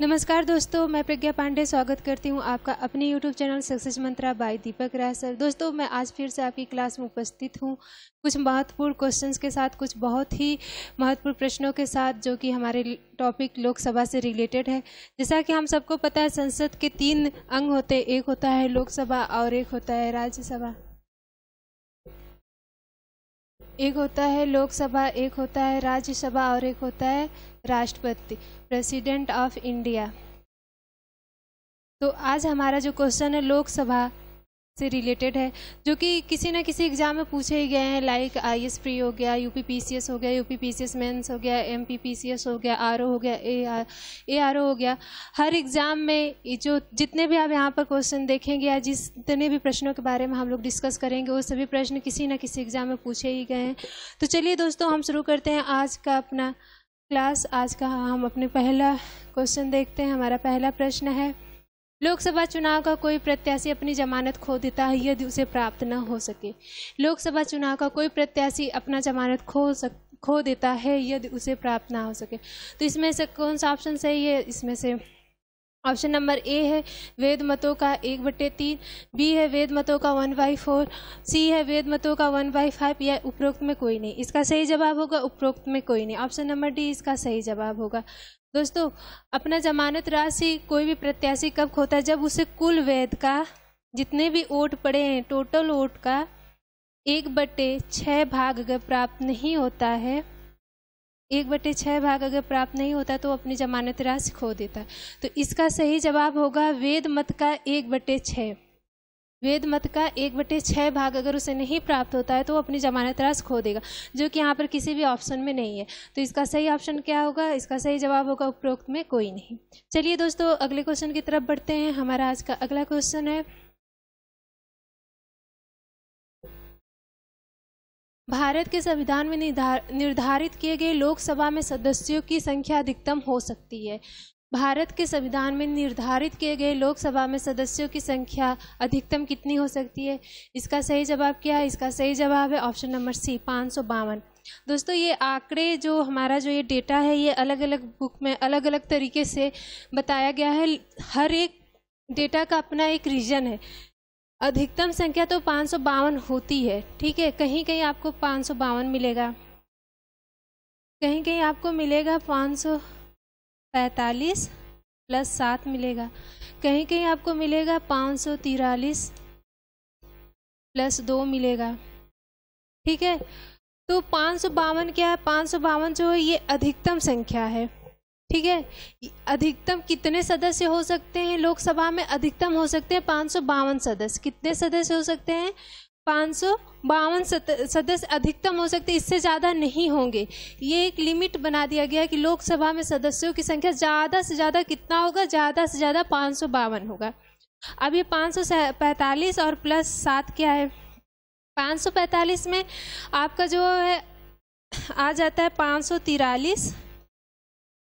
नमस्कार दोस्तों, मैं प्रज्ञा पांडे स्वागत करती हूं आपका अपने YouTube चैनल सक्सेस मंत्रा बाय दीपक राय सर। दोस्तों, मैं आज फिर से आपकी क्लास में उपस्थित हूं कुछ महत्वपूर्ण क्वेश्चंस के साथ, कुछ बहुत ही महत्वपूर्ण प्रश्नों के साथ जो कि हमारे टॉपिक लोकसभा से रिलेटेड है। जैसा कि हम सबको पता है, संसद के 3 अंग होते हैं, एक होता है लोकसभा और एक होता है राज्यसभा। एक होता है लोकसभा, एक होता है राज्यसभा और एक होता है राष्ट्रपति, प्रेसिडेंट ऑफ इंडिया। तो आज हमारा जो क्वेश्चन है लोकसभा से रिलेटेड है, जो कि किसी न किसी एग्जाम में पूछे ही गए हैं। लाइक IAS प्री हो गया, UP PCS हो गया, UP PCS मेंस हो गया, MP PCS हो गया, RO हो गया, ARO हो गया। हर एग्जाम में जो जितने भी आप यहाँ पर क्वेश्चन देखेंगे या जितने भी प्रश्नों के बारे में हम लोग डिस्कस करेंगे, वो सभी प्रश्न किसी न किसी एग्जाम में पूछे ही गए हैं। तो चलिए दोस्तों, हम शुरू करते हैं आज का अपना क्लास। आज का हम अपने पहला क्वेश्चन देखते हैं। हमारा पहला प्रश्न है, लोकसभा चुनाव का कोई प्रत्याशी अपनी जमानत खो देता है यदि उसे प्राप्त न हो सके। लोकसभा चुनाव का कोई प्रत्याशी अपना जमानत खो देता है यदि उसे प्राप्त ना हो सके। तो इसमें से कौन सा ऑप्शन सही है? इसमें से ऑप्शन नंबर ए है वेद मतों का 1/3, बी है वेद मतों का 1/4, सी है वेद मतों का 1/5 या उपरोक्त में कोई नहीं। इसका सही जवाब होगा उपरोक्त में कोई नहीं। ऑप्शन नंबर डी इसका सही जवाब होगा। दोस्तों, अपना जमानत राशि कोई भी प्रत्याशी कब खोता है? जब उसे कुल वेद का जितने भी वोट पड़े हैं, टोटल वोट का 1/6 भाग अगर प्राप्त नहीं होता है, 1/6 भाग अगर प्राप्त नहीं होता तो अपनी जमानत राशि खो देता है। तो इसका सही जवाब होगा वेद मत का 1/6। वेद मत का 1/6 भाग अगर उसे नहीं प्राप्त होता है तो वो अपनी जमानत राशि खो देगा, जो कि यहाँ पर किसी भी ऑप्शन में नहीं है। तो इसका सही ऑप्शन क्या होगा? इसका सही जवाब होगा उपरोक्त में कोई नहीं। चलिए दोस्तों, अगले क्वेश्चन की तरफ बढ़ते हैं। हमारा आज का अगला क्वेश्चन है, भारत के संविधान में निर्धारित किए गए लोकसभा में सदस्यों की संख्या अधिकतम हो सकती है। भारत के संविधान में निर्धारित किए गए लोकसभा में सदस्यों की संख्या अधिकतम कितनी हो सकती है? इसका सही जवाब क्या है? इसका सही जवाब है ऑप्शन नंबर सी, 552। दोस्तों, ये आंकड़े जो हमारा जो ये डेटा है, ये अलग अलग बुक में अलग अलग तरीके से बताया गया है। हर एक डेटा का अपना एक रीजन है। अधिकतम संख्या तो 552 होती है, ठीक है। कहीं कहीं आपको 552 मिलेगा, कहीं कहीं आपको मिलेगा 545 + 7 मिलेगा, कहीं कहीं आपको मिलेगा 543 + 2 मिलेगा, ठीक है। तो 552 क्या है? 552 जो है ये अधिकतम संख्या है, ठीक है। अधिकतम कितने सदस्य हो सकते हैं लोकसभा में? अधिकतम हो सकते हैं 552 सदस्य। कितने सदस्य हो सकते हैं? 552 सदस्य अधिकतम हो सकते हैं, इससे ज़्यादा नहीं होंगे। ये एक लिमिट बना दिया गया है कि लोकसभा में सदस्यों की संख्या ज़्यादा से ज़्यादा कितना होगा? ज़्यादा से ज़्यादा 552 होगा। अब ये 545 और +7 क्या है? 545 में आपका जो है आ जाता है 543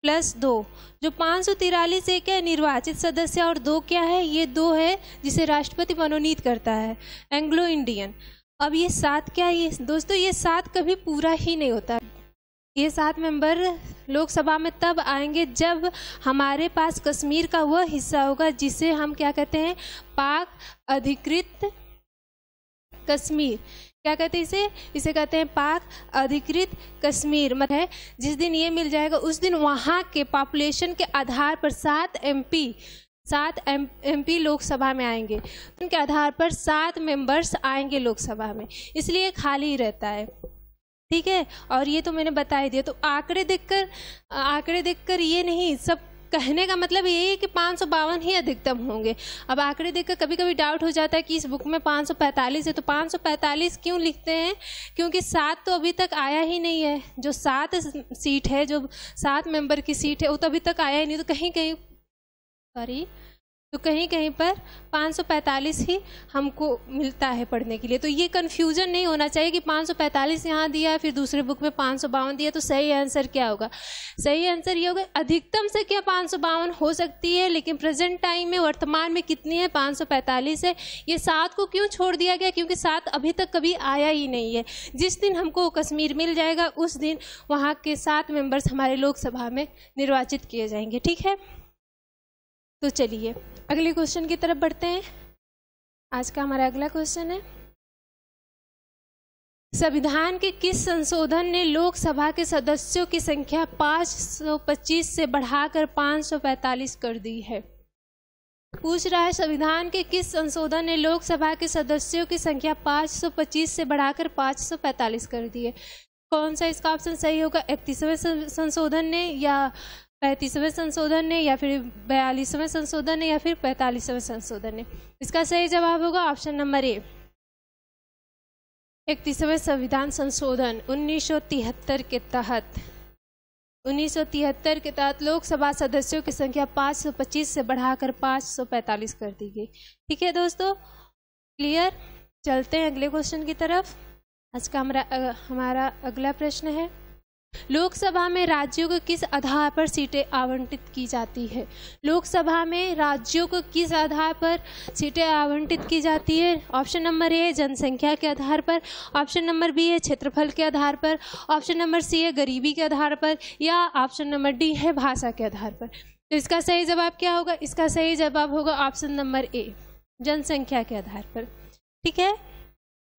+ 2। जो 543 एक है निर्वाचित सदस्य और 2 क्या है? ये 2 है जिसे राष्ट्रपति मनोनीत करता है, एंग्लो इंडियन। अब ये 7 क्या है? ये दोस्तों, ये 7 कभी पूरा ही नहीं होता। ये 7 मेंबर लोकसभा में तब आएंगे जब हमारे पास कश्मीर का वह हिस्सा होगा जिसे हम क्या कहते हैं? पाक अधिकृत कश्मीर। क्या कहते हैं इसे कहते हैं पाक अधिकृत कश्मीर। मतलब है जिस दिन ये मिल जाएगा उस दिन वहाँ के पॉपुलेशन के आधार पर 7 MP लोकसभा में आएंगे। उनके आधार पर 7 मेंबर्स आएंगे लोकसभा में, इसलिए खाली रहता है, ठीक है। और ये तो मैंने बता ही दिया। तो आंकड़े देखकर ये नहीं, सब कहने का मतलब ये है कि 552 ही अधिकतम होंगे। अब आंकड़े देखकर कभी कभी डाउट हो जाता है कि इस बुक में 545 है, तो 545 क्यों लिखते हैं? क्योंकि 7 तो अभी तक आया ही नहीं है। जो 7 सीट है, जो 7 मेंबर की सीट है, वो तो अभी तक आया ही नहीं। तो कहीं कहीं पर 545 ही हमको मिलता है पढ़ने के लिए। तो ये कन्फ्यूजन नहीं होना चाहिए कि 545 यहाँ दिया है फिर दूसरे बुक में 552 दिया। तो सही आंसर क्या होगा? सही आंसर ये होगा अधिकतम से क्या 552 हो सकती है, लेकिन प्रेजेंट टाइम में वर्तमान में कितनी है? 545 है। ये 7 को क्यों छोड़ दिया गया? क्योंकि 7 अभी तक कभी आया ही नहीं है। जिस दिन हमको कश्मीर मिल जाएगा उस दिन वहाँ के 7 मेंबर्स हमारे लोकसभा में निर्वाचित किए जाएंगे, ठीक है। तो चलिए अगले क्वेश्चन की तरफ बढ़ते हैं। आज का हमारा अगला क्वेश्चन है, संविधान के किस संशोधन ने लोकसभा के सदस्यों की संख्या 525 से बढ़ाकर 545 कर दी है? पूछ रहा है संविधान के किस संशोधन ने लोकसभा के सदस्यों की संख्या 525 से बढ़ाकर 545 कर दी है? कौन सा इसका ऑप्शन सही होगा? 31वें संशोधन ने, या 35वें संशोधन ने, या फिर 42वें संशोधन ने, या फिर 45वें संशोधन ने? इसका सही जवाब होगा ऑप्शन नंबर ए, 31वें संविधान संशोधन 1973 के तहत। 1973 के तहत लोकसभा सदस्यों की संख्या 525 से बढ़ाकर 545 कर दी गई। ठीक है दोस्तों, क्लियर? चलते हैं अगले क्वेश्चन की तरफ। आज का हमारा अगला प्रश्न है, लोकसभा में राज्यों को किस आधार पर सीटें आवंटित की जाती है? लोकसभा में राज्यों को किस आधार पर सीटें आवंटित की जाती है? ऑप्शन नंबर ए जनसंख्या के आधार पर, ऑप्शन नंबर बी है क्षेत्रफल के आधार पर, ऑप्शन नंबर सी है गरीबी के आधार पर, या ऑप्शन नंबर डी है भाषा के आधार पर। तो इसका सही जवाब क्या होगा? इसका सही जवाब होगा ऑप्शन नंबर ए, जनसंख्या के आधार पर। ठीक है,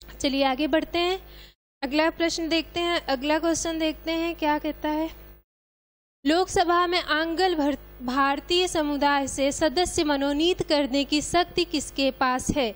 चलिए आगे बढ़ते हैं। अगला प्रश्न देखते हैं, अगला क्वेश्चन देखते हैं क्या कहता है। लोकसभा में आंग्ल भारतीय समुदाय से सदस्य मनोनीत करने की शक्ति किसके पास है?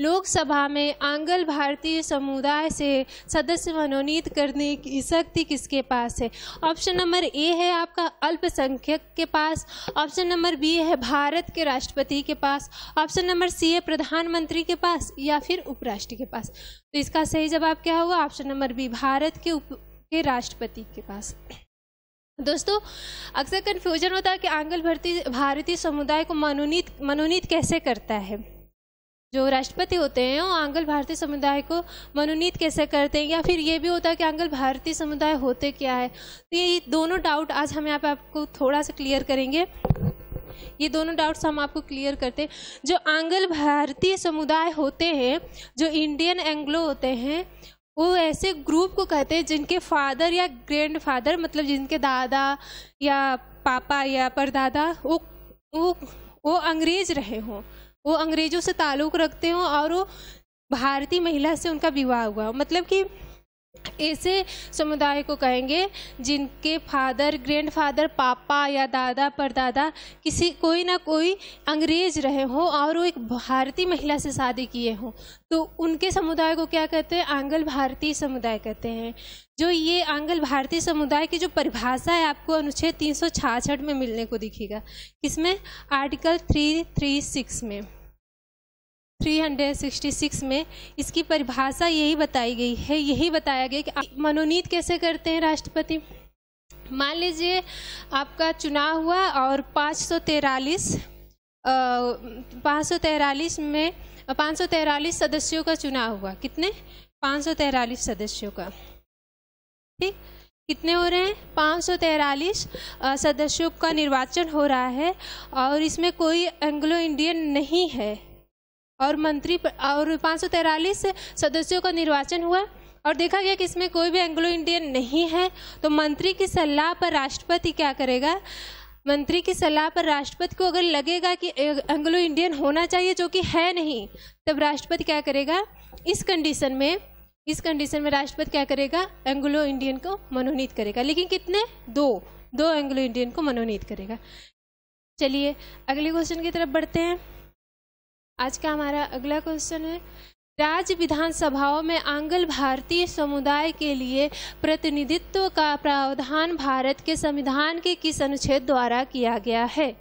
लोकसभा में आंग्ल भारतीय समुदाय से सदस्य मनोनीत करने की शक्ति किसके पास है? ऑप्शन नंबर ए है आपका अल्पसंख्यक के पास, ऑप्शन नंबर बी है भारत के राष्ट्रपति के पास, ऑप्शन नंबर सी है प्रधानमंत्री के पास, या फिर उपराष्ट्रपति के पास। तो इसका सही जवाब क्या होगा? ऑप्शन नंबर बी, भारत के राष्ट्रपति के पास। दोस्तों अक्सर कन्फ्यूजन होता है कि आंग्ल भारतीय समुदाय को मनोनीत कैसे करता है। जो राष्ट्रपति होते हैं वो आंग्ल भारतीय समुदाय को मनोनीत कैसे करते हैं, या फिर ये भी होता है कि आंग्ल भारतीय समुदाय होते क्या है। तो ये दोनों डाउट आज हम यहाँ पे आपको थोड़ा सा क्लियर करेंगे। ये दोनों डाउट्स हम आपको क्लियर करते हैं। जो आंग्ल भारतीय समुदाय होते हैं, जो इंडियन एंग्लो होते हैं, वो ऐसे ग्रुप को कहते हैं जिनके फादर या ग्रैंड फादर, मतलब जिनके दादा या पापा या परदादा वो अंग्रेज रहे हों, वो अंग्रेजों से ताल्लुक़ रखते हों और वो भारतीय महिला से उनका विवाह हुआ। मतलब कि ऐसे समुदाय को कहेंगे जिनके फादर, ग्रैंडफादर, पापा या दादा, परदादा कोई ना कोई अंग्रेज रहे हो और वो एक भारतीय महिला से शादी किए हों, तो उनके समुदाय को क्या कहते हैं? आंग्ल भारतीय समुदाय कहते हैं। जो ये आंग्ल भारतीय समुदाय की जो परिभाषा है आपको अनुच्छेद 366 में मिलने को दिखेगा। किसमें? आर्टिकल 336 में, 366 में इसकी परिभाषा यही बताई गई है। यही बताया गया कि मनोनीत कैसे करते हैं राष्ट्रपति। मान लीजिए आपका चुनाव हुआ और 543 सदस्यों का चुनाव हुआ। कितने? 543 सदस्यों का। ठीक, कितने हो रहे हैं? 543 सदस्यों का निर्वाचन हो रहा है और इसमें कोई एंग्लो इंडियन नहीं है और 543 सदस्यों का निर्वाचन हुआ और देखा गया कि इसमें कोई भी एंग्लो इंडियन नहीं है। तो मंत्री की सलाह पर राष्ट्रपति क्या करेगा? मंत्री की सलाह पर राष्ट्रपति को अगर लगेगा कि एंग्लो इंडियन होना चाहिए, जो कि है नहीं, तब राष्ट्रपति क्या करेगा? इस कंडीशन में राष्ट्रपति क्या करेगा? एंग्लो इंडियन को मनोनीत करेगा। लेकिन कितने? दो एंग्लो इंडियन को मनोनीत करेगा। चलिए अगले क्वेश्चन की तरफ बढ़ते हैं। आज का हमारा अगला क्वेश्चन है, राज्य विधानसभाओं में आंग्ल भारतीय समुदाय के लिए प्रतिनिधित्व का प्रावधान भारत के संविधान के किस अनुच्छेद द्वारा किया गया है?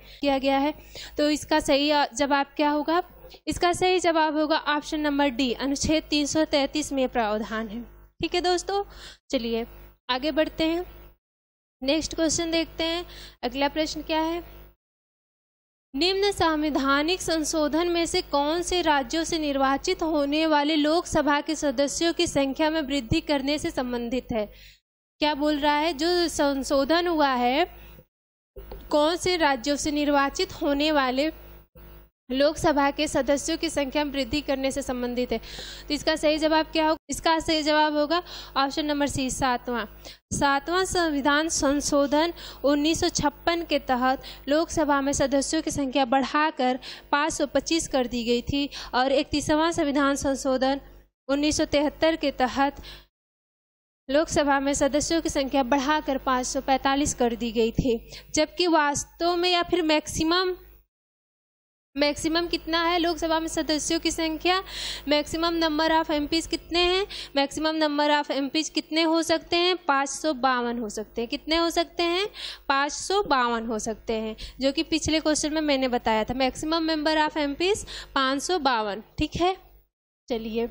तो इसका सही जवाब क्या होगा? इसका सही जवाब होगा ऑप्शन नंबर डी, अनुच्छेद 333 में प्रावधान है। ठीक है दोस्तों, चलिए आगे बढ़ते हैं। नेक्स्ट क्वेश्चन देखते हैं। अगला प्रश्न क्या है, निम्न संवैधानिक संशोधन में से कौन से राज्यों से निर्वाचित होने वाले लोकसभा के सदस्यों की संख्या में वृद्धि करने से संबंधित है? क्या बोल रहा है? जो संशोधन हुआ है, कौन से राज्यों से निर्वाचित होने वाले लोकसभा के सदस्यों की संख्या में वृद्धि करने से संबंधित है। तो इसका सही जवाब क्या होगा? इसका सही जवाब होगा ऑप्शन नंबर सी, सातवां संविधान संशोधन 1956 के तहत लोकसभा में सदस्यों की संख्या बढ़ाकर 525 कर दी गई थी और 31वां संविधान संशोधन 1973 के तहत लोकसभा में सदस्यों की संख्या बढ़ाकर 545 कर दी गई थी। जबकि वास्तव में या फिर मैक्सिमम कितना है लोकसभा में सदस्यों की संख्या? मैक्सिमम नंबर ऑफ एमपीज कितने हैं? मैक्सिमम नंबर ऑफ एमपीज कितने हो सकते हैं? 552 हो सकते हैं। कितने हो सकते हैं? 552 हो सकते हैं, जो कि पिछले क्वेश्चन में मैंने बताया था। Maximum member of MPs 552। ठीक है, चलिए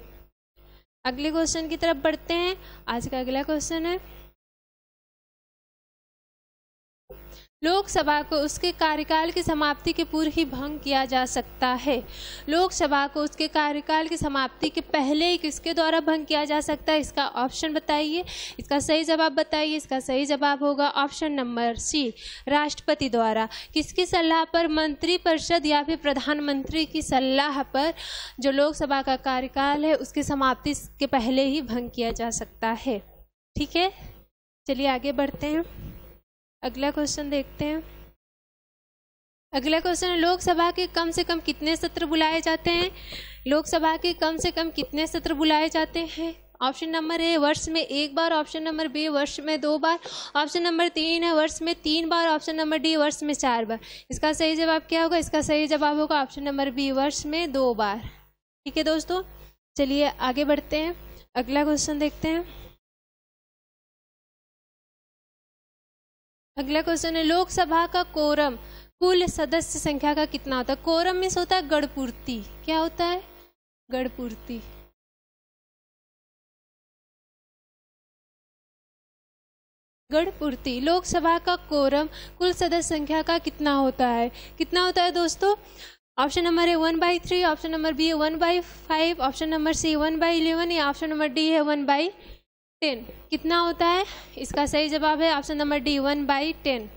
अगले क्वेश्चन की तरफ बढ़ते हैं। आज का अगला क्वेश्चन है, लोकसभा को उसके कार्यकाल की समाप्ति के पूर्व ही भंग किया जा सकता है। लोकसभा को उसके कार्यकाल की समाप्ति के पहले ही किसके द्वारा भंग किया जा सकता है? इसका ऑप्शन बताइए, इसका सही जवाब बताइए। इसका सही जवाब होगा ऑप्शन नंबर सी, राष्ट्रपति द्वारा। किसकी सलाह पर? मंत्रिपरिषद या फिर प्रधानमंत्री की सलाह पर जो लोकसभा का कार्यकाल है उसकी समाप्ति के पहले ही भंग किया जा सकता है। ठीक है, चलिए आगे बढ़ते हैं, अगला क्वेश्चन देखते हैं। अगला क्वेश्चन है, लोकसभा के कम से कम कितने सत्र बुलाए जाते हैं? लोकसभा के कम से कम कितने सत्र बुलाए जाते हैं? ऑप्शन नंबर ए, वर्ष में 1 बार। ऑप्शन नंबर बी, वर्ष में 2 बार। ऑप्शन नंबर 3 है वर्ष में 3 बार। ऑप्शन नंबर डी, वर्ष में 4 बार। इसका सही जवाब क्या होगा? इसका सही जवाब होगा ऑप्शन नंबर बी, वर्ष में 2 बार। ठीक है दोस्तों, चलिए आगे बढ़ते हैं, अगला क्वेश्चन देखते हैं। अगला क्वेश्चन है, लोकसभा का कोरम कुल सदस्य संख्या का कितना होता है? कोरम मीन्स होता है गणपूर्ति। क्या होता है? गणपूर्ति। गणपूर्ति। लोकसभा का कोरम कुल सदस्य संख्या का कितना होता है? कितना होता है दोस्तों? Option number A 1/3, option number B 1/5, option number C 1/11 या ऑप्शन नंबर डी है 1/10। कितना होता है? इसका सही जवाब है ऑप्शन नंबर डी, 1/10।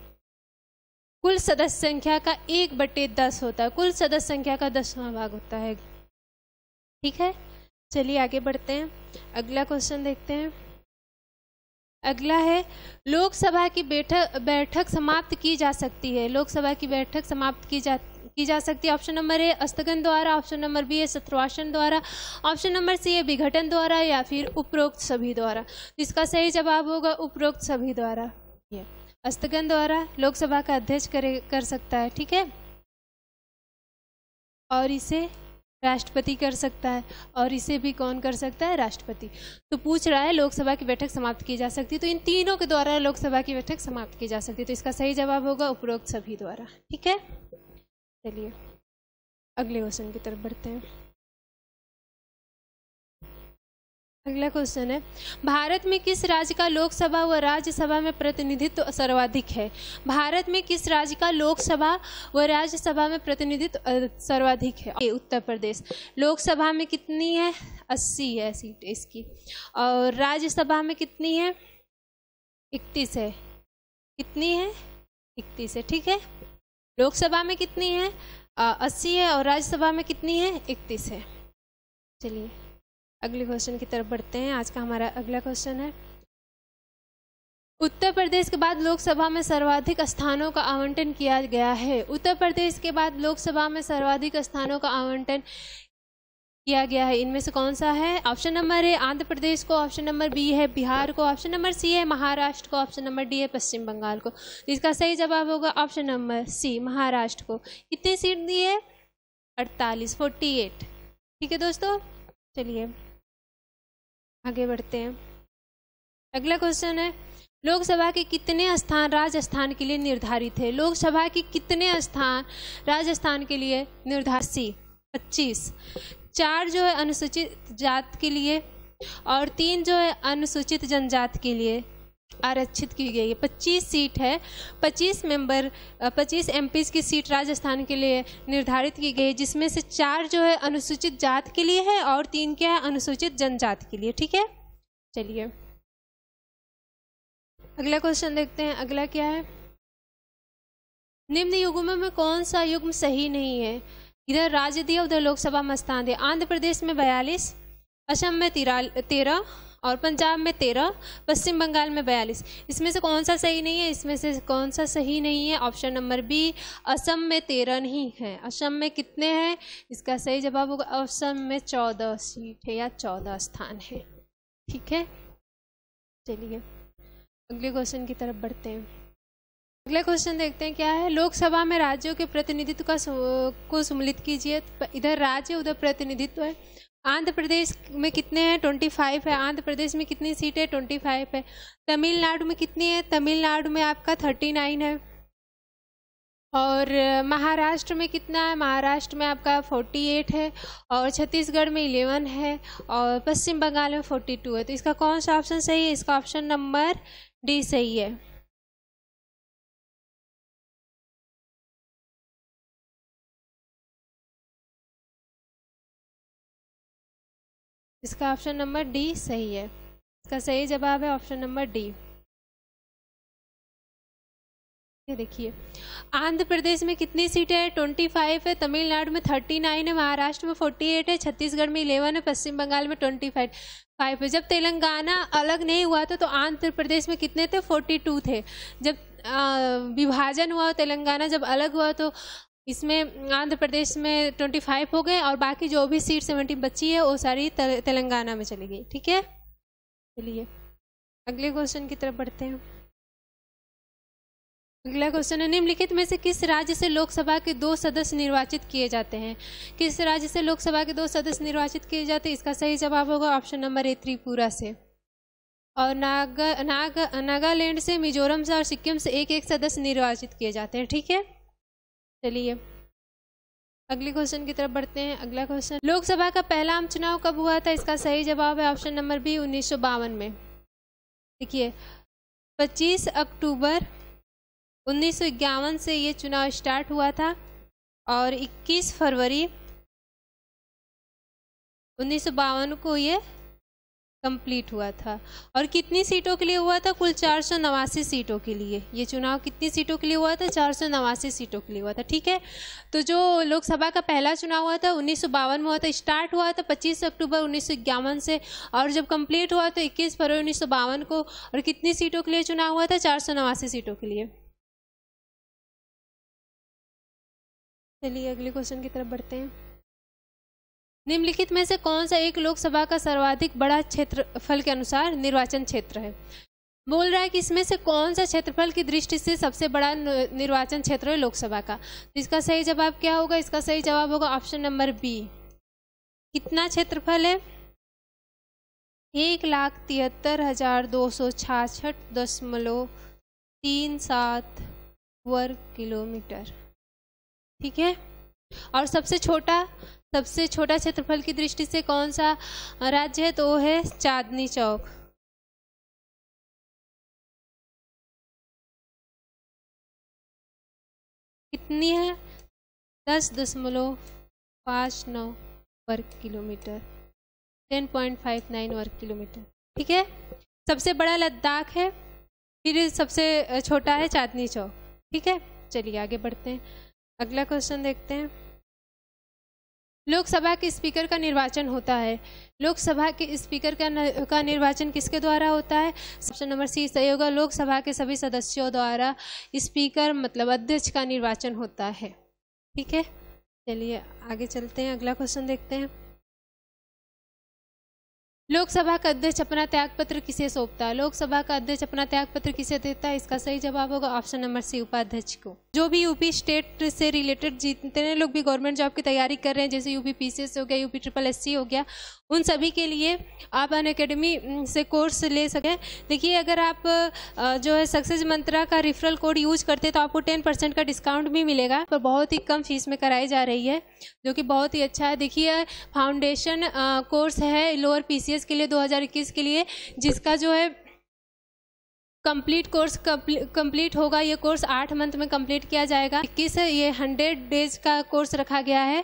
कुल सदस्य संख्या का 1/10 होता है। कुल सदस्य संख्या का 10वां भाग होता है। ठीक है, चलिए आगे बढ़ते हैं, अगला क्वेश्चन देखते हैं। अगला है, लोकसभा की बैठक समाप्त की जा सकती है। लोकसभा की बैठक समाप्त की जा सकती है। ऑप्शन नंबर ए स्थगन द्वारा, ऑप्शन नंबर बी है सत्रवासन द्वारा, ऑप्शन नंबर सी है विघटन द्वारा या फिर उपरोक्त सभी द्वारा। इसका सही जवाब होगा उपरोक्त सभी द्वारा। स्थगन द्वारा लोकसभा का अध्यक्ष कर सकता है। ठीक है, और इसे राष्ट्रपति कर सकता है, और इसे भी कौन कर सकता है? राष्ट्रपति। तो पूछ रहा है लोकसभा की बैठक समाप्त की जा सकती है, तो इन तीनों के द्वारा लोकसभा की बैठक समाप्त की जा सकती है। तो इसका सही जवाब होगा उपरोक्त सभी द्वारा। ठीक है, चलिए अगले क्वेश्चन की तरफ बढ़ते हैं। अगला क्वेश्चन है, भारत में किस राज्य का लोकसभा व राज्यसभा में प्रतिनिधित्व सर्वाधिक है? भारत में किस राज्य का लोकसभा व राज्यसभा में प्रतिनिधित्व सर्वाधिक है? उत्तर प्रदेश। लोकसभा में कितनी है? 80 है सीट इसकी, और राज्यसभा में कितनी है? 31 है। कितनी है? 31 है। ठीक है, लोकसभा में कितनी है? 80 है, और राज्यसभा में कितनी है? 31 है। चलिए अगले क्वेश्चन की तरफ बढ़ते हैं। आज का हमारा अगला क्वेश्चन है, उत्तर प्रदेश के बाद लोकसभा में सर्वाधिक स्थानों का आवंटन किया गया है। उत्तर प्रदेश के बाद लोकसभा में सर्वाधिक स्थानों का आवंटन किया गया है, इनमें से कौन सा है? ऑप्शन नंबर है आंध्र प्रदेश को, ऑप्शन नंबर बी है बिहार को, ऑप्शन नंबर सी है महाराष्ट्र को, ऑप्शन नंबर डी है पश्चिम बंगाल को। इसका सही जवाब होगा ऑप्शन नंबर सी, महाराष्ट्र को। कितनी सीट दी है? 48। ठीक है दोस्तों, चलिए आगे बढ़ते हैं। अगला क्वेश्चन है, लोकसभा के कितने स्थान राजस्थान के लिए निर्धारित है? लोकसभा के कितने स्थान राजस्थान के लिए निर्धारित? सी 25। 4 जो है अनुसूचित जात के लिए और 3 जो है अनुसूचित जनजाति के लिए आरक्षित की गई है। 25 सीट है, 25 एमपीज की सीट राजस्थान के लिए निर्धारित की गई, जिसमें से 4 जो है अनुसूचित जात के लिए है और 3 क्या है? अनुसूचित जनजाति के लिए। ठीक है, चलिए अगला क्वेश्चन देखते हैं। अगला क्या है, निम्न युग्मों में कौन सा युग्म सही नहीं है? इधर राज्य दिया, उधर लोकसभा में स्थान दिया। आंध्र प्रदेश में 42, असम में 13 और पंजाब में 13, पश्चिम बंगाल में 42। इसमें से कौन सा सही नहीं है? इसमें से कौन सा सही नहीं है? ऑप्शन नंबर बी, असम में 13 नहीं है। असम में कितने हैं? इसका सही जवाब होगा असम में 14 सीट है या 14 स्थान है। ठीक है, चलिए अगले क्वेश्चन की तरफ बढ़ते हैं। अगला क्वेश्चन देखते हैं क्या है। लोकसभा में राज्यों के प्रतिनिधित्व को सम्मिलित कीजिए। इधर राज्य उधर प्रतिनिधित्व है। आंध्र प्रदेश में कितने हैं? 25 है। आंध्र प्रदेश में कितनी सीट है? 25 है। तमिलनाडु में कितनी है? तमिलनाडु में आपका 39 है। और महाराष्ट्र में कितना है? महाराष्ट्र में आपका 48 है। और छत्तीसगढ़ में 11 है। और पश्चिम बंगाल में 42 है। तो इसका कौन सा ऑप्शन सही है? इसका ऑप्शन नंबर डी सही है। इसका ऑप्शन नंबर डी सही है। इसका सही जवाब है ऑप्शन नंबर डी। ये देखिए, आंध्र प्रदेश में कितनी सीटें है? 25 है। तमिलनाडु में 39 है। महाराष्ट्र में 48 है। छत्तीसगढ़ में 11 है। पश्चिम बंगाल में 25 है। जब तेलंगाना अलग नहीं हुआ था तो आंध्र प्रदेश में कितने थे? 42 थे। जब विभाजन हुआ, तेलंगाना जब अलग हुआ तो इसमें आंध्र प्रदेश में 25 हो गए और बाकी जो भी सीट 70 बची है वो सारी तेलंगाना में चली गई। ठीक है, चलिए अगले क्वेश्चन की तरफ बढ़ते हैं। अगला क्वेश्चन है, निम्नलिखित में से किस राज्य से लोकसभा के 2 सदस्य निर्वाचित किए जाते हैं? किस राज्य से लोकसभा के 2 सदस्य निर्वाचित किए जाते हैं? इसका सही जवाब होगा ऑप्शन नंबर ए, त्रिपुरा से। और नागालैंड से, मिजोरम से और सिक्किम से एक सदस्य निर्वाचित किए जाते हैं। ठीक है, चलिए अगले क्वेश्चन की तरफ बढ़ते हैं। अगला क्वेश्चन, लोकसभा का पहला आम चुनाव कब हुआ था? इसका सही जवाब है ऑप्शन नंबर बी, 1952 में। देखिए 25 अक्टूबर 1951 से ये चुनाव स्टार्ट हुआ था और 21 फरवरी 1952 को ये कंप्लीट हुआ था। और कितनी सीटों के लिए हुआ था? कुल 489 सीटों के लिए। ये चुनाव कितनी सीटों के लिए हुआ था? 489 सीटों के लिए हुआ था। ठीक है, तो जो लोकसभा का पहला चुनाव हुआ था 1952 में हुआ था। स्टार्ट हुआ था 25 अक्टूबर 1951 से और जब कंप्लीट हुआ तो 21 फरवरी 1952 को। और कितनी सीटों के लिए चुनाव हुआ था? 489 सीटों के लिए। चलिए अगले क्वेश्चन की तरफ बढ़ते हैं। निम्नलिखित में से कौन सा एक लोकसभा का सर्वाधिक बड़ा क्षेत्रफल के अनुसार निर्वाचन क्षेत्र है? बोल रहा है कि इसमें से कौन सा क्षेत्रफल की दृष्टि से सबसे बड़ा निर्वाचन क्षेत्र है लोकसभा का? तो इसका सही जवाब क्या होगा? इसका सही जवाब होगा ऑप्शन नंबर बी। कितना क्षेत्रफल है? 1,73,266.37 वर्ग किलोमीटर। ठीक है, और सबसे छोटा क्षेत्रफल की दृष्टि से कौन सा राज्य है? तो वो है चांदनी चौक। कितनी है? 10.59 वर्ग किलोमीटर, 10.59 वर्ग किलोमीटर। ठीक है, सबसे बड़ा लद्दाख है, फिर सबसे छोटा है चांदनी चौक। ठीक है, चलिए आगे बढ़ते हैं। अगला क्वेश्चन देखते हैं। लोकसभा के स्पीकर का निर्वाचन होता है। लोकसभा के स्पीकर का निर्वाचन किसके द्वारा होता है? ऑप्शन नंबर सी सही होगा, लोकसभा के सभी सदस्यों द्वारा स्पीकर मतलब अध्यक्ष का निर्वाचन होता है। ठीक है, चलिए आगे चलते हैं। अगला क्वेश्चन देखते हैं। लोकसभा का अध्यक्ष अपना त्यागपत्र किसे सौंपता है? लोकसभा का अध्यक्ष अपना त्यागपत्र किसे देता है? इसका सही जवाब होगा ऑप्शन नंबर सी, उपाध्यक्ष को। जो भी यूपी स्टेट से रिलेटेड जितने लोग भी गवर्नमेंट जॉब की तैयारी कर रहे हैं, जैसे यूपी पीसीएस हो गया, यूपी SSSC हो गया, उन सभी के लिए आप अनअकैडमी से कोर्स ले सकें। देखिए अगर आप जो है सक्सेस मंत्रा का रेफरल कोड यूज करते हैं तो आपको 10% का डिस्काउंट भी मिलेगा, पर बहुत ही कम फीस में कराई जा रही है, जो कि बहुत ही अच्छा है। देखिए फाउंडेशन कोर्स है लोअर PCS के लिए 2021 के लिए, जिसका जो है कंप्लीट कोर्स कंप्लीट होगा। ये कोर्स 8 मंथ में कंप्लीट किया जाएगा। 21 ये 100 डेज का कोर्स रखा गया है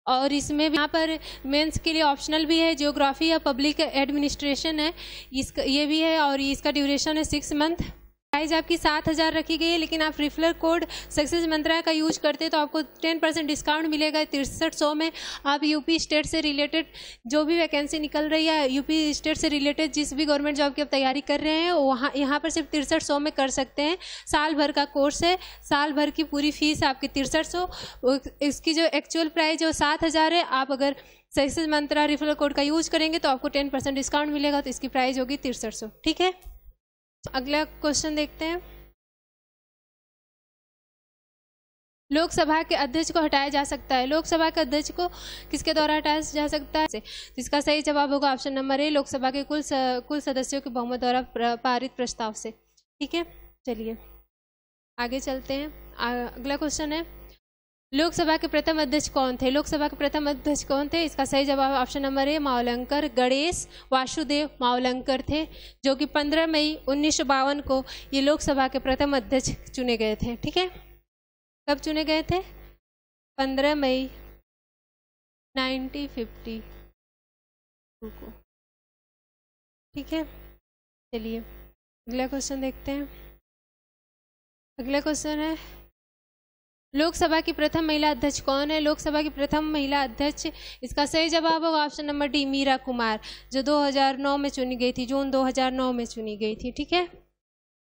और इसमें यहाँ पर मेंस के लिए ऑप्शनल भी है, जियोग्राफी या पब्लिक एडमिनिस्ट्रेशन है, इसका ये भी है और इसका ड्यूरेशन है 6 मंथ। प्राइस आपकी 7,000 रखी गई है, लेकिन आप रिफरल कोड सक्सेस मंत्रा का यूज करते हैं तो आपको 10% डिस्काउंट मिलेगा 6300 में। आप यूपी स्टेट से रिलेटेड जो भी वैकेंसी निकल रही है, यूपी स्टेट से रिलेटेड जिस भी गवर्नमेंट जॉब की आप तैयारी कर रहे हैं, वहाँ यहाँ पर सिर्फ 6300 में कर सकते हैं। साल भर का कोर्स है, साल भर की पूरी फीस आपकी 6300। इसकी जो एक्चुअल प्राइस जो 7,000 है, आप अगर सक्सेस मंत्रा रिफरल कोड का यूज करेंगे तो आपको 10% डिस्काउंट मिलेगा, तो इसकी प्राइस होगी 6300। ठीक है, अगला क्वेश्चन देखते हैं। लोकसभा के अध्यक्ष को हटाया जा सकता है। लोकसभा के अध्यक्ष को किसके द्वारा हटाया जा सकता है? इसका सही जवाब होगा ऑप्शन नंबर ए, लोकसभा के कुल सदस्यों के बहुमत द्वारा पारित प्रस्ताव से। ठीक है, चलिए आगे चलते हैं। अगला क्वेश्चन है, लोकसभा के प्रथम अध्यक्ष कौन थे? लोकसभा के प्रथम अध्यक्ष कौन थे? इसका सही जवाब ऑप्शन नंबर ए, मावलंकर गणेश वासुदेव मावलंकर थे, जो कि 15 मई 1952 को ये लोकसभा के प्रथम अध्यक्ष चुने गए थे। ठीक है, कब चुने गए थे? 15 मई 1952 को। ठीक है, चलिए अगला क्वेश्चन देखते हैं। अगला क्वेश्चन है, लोकसभा की प्रथम महिला अध्यक्ष कौन है? लोकसभा की प्रथम महिला अध्यक्ष, इसका सही जवाब होगा option number D, Meera Kumar, जो 2009 में चुनी गई थी, जून 2009 में चुनी गई थी। ठीक है,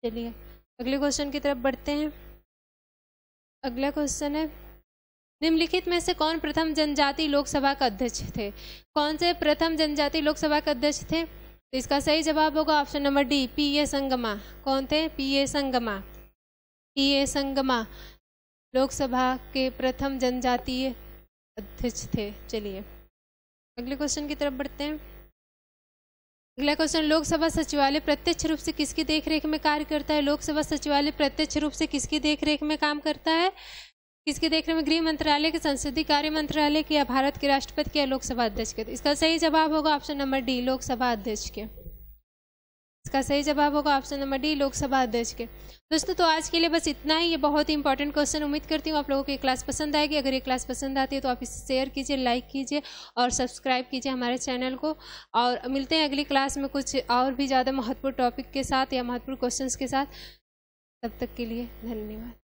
चलिए अगले क्वेश्चन की तरफ बढ़ते हैं। अगला क्वेश्चन है, निम्नलिखित में से कौन प्रथम जनजाति लोकसभा का अध्यक्ष थे? कौन से प्रथम जनजाति लोकसभा के अध्यक्ष थे? तो इसका सही जवाब होगा option number D, P A Sangma. कौन थे? P A Sangma. P A Sangma Lok Sabha के प्रथम जनजातीय अध्यक्ष थे। चलिए अगले क्वेश्चन की तरफ बढ़ते हैं। अगला क्वेश्चन, लोकसभा सचिवालय प्रत्यक्ष रूप से किसकी देखरेख में कार्य करता है? लोकसभा सचिवालय प्रत्यक्ष रूप से किसकी देखरेख में काम करता है? किसकी देखरेख में? गृह मंत्रालय के, संसदीय कार्य मंत्रालय के, या भारत के राष्ट्रपति के, या लोकसभा अध्यक्ष के? इसका सही जवाब होगा ऑप्शन नंबर डी, लोकसभा अध्यक्ष के। इसका सही जवाब होगा ऑप्शन नंबर डी, लोकसभा अध्यक्ष के। दोस्तों तो आज के लिए बस इतना ही, ये बहुत ही इंपॉर्टेंट क्वेश्चन। उम्मीद करती हूँ आप लोगों को ये क्लास पसंद आएगी। अगर ये क्लास पसंद आती है तो आप इसे शेयर कीजिए, लाइक कीजिए और सब्सक्राइब कीजिए हमारे चैनल को। और मिलते हैं अगली क्लास में कुछ और भी ज़्यादा महत्वपूर्ण टॉपिक के साथ या महत्वपूर्ण क्वेश्चंस के साथ। तब तक के लिए धन्यवाद।